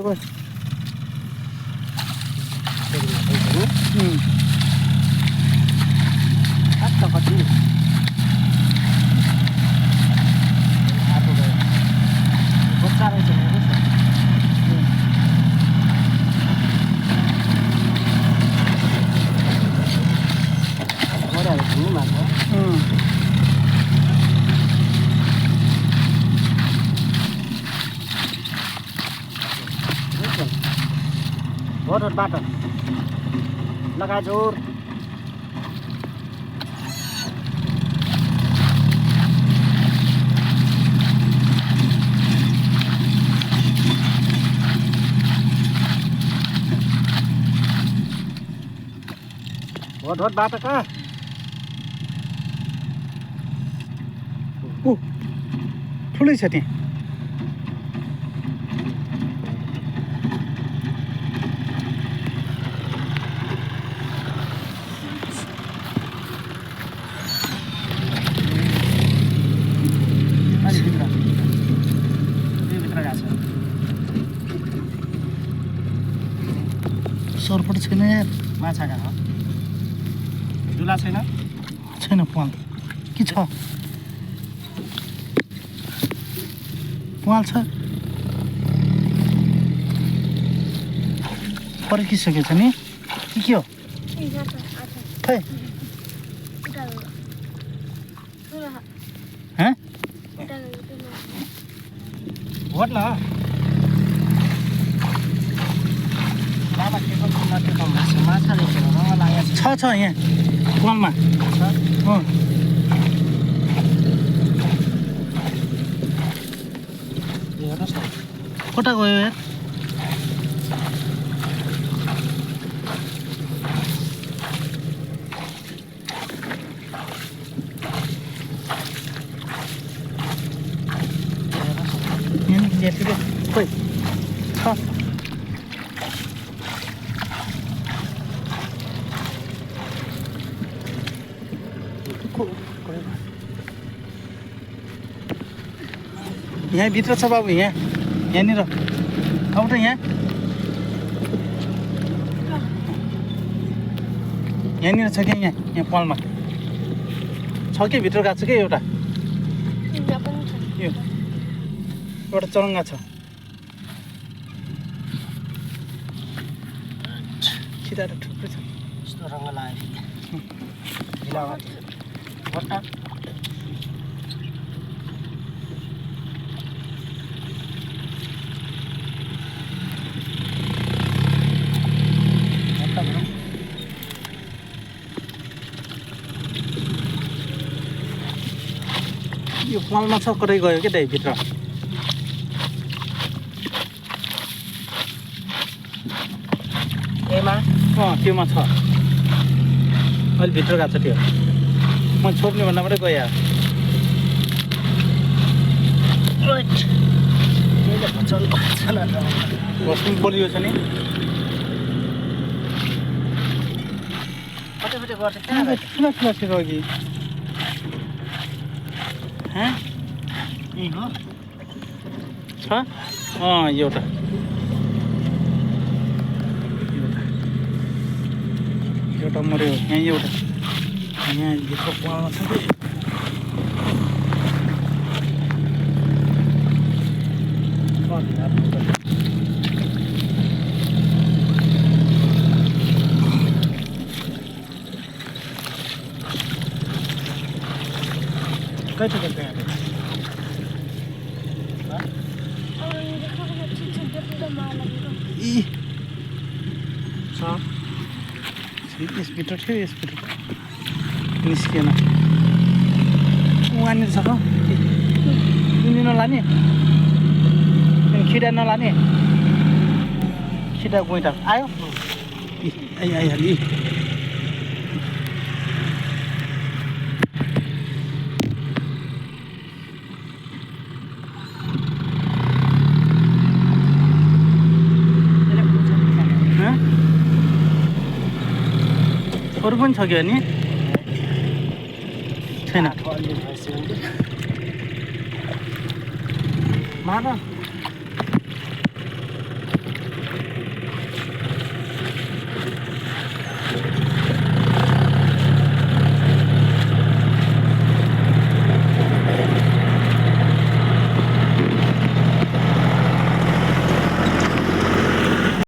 गयो कति आएको गयो बच्चा रहेछ मरेर घुम्नु भएको भोट बाटो लगा जोर भोट बाटो कहाँ ऊ ठुलै छ त्यहाँ सरपट छैन यार माछा कहाँ हो झुला छैन छैन पाल के छ पाल छ पर्खिसकेछ नि के हो खै हाँ भोट न बाबा के माछा रहेछ रङ लागेको छ यहाँ पालमा हेर्नुहोस् न कता गयो यार खोइ छ यहाँ भित्र छ बाबु यहाँनिर आउ त यहाँनिर छ क्या यहाँ पालमा छ कि भित्र गएको छ कि एउटा एउटा चरङ्गा छ खिरा त थुप्रै छ यस्तो रङ लाग्यो यो पालमा छ कतै गयो क्या त्यही भित्र त्योमा छ अहिले भित्र गएको छ त्यो म छोड्ने भन्दा मात्रै गयो बस्नु बलियो छ नि ठुला ठुला थियो अघि छ एउटा एउटा मऱ्यो यहाँ एउटा यहाँ भित्र पालमा छ कि कति यसभित्र थियो यसभित्र निस्किएन वहाँनिर छ तिमी नलाने खिरा नलाने खिरा गोइटा आयो आइहाल्यो अरू पनि छ कि अनि छैन मार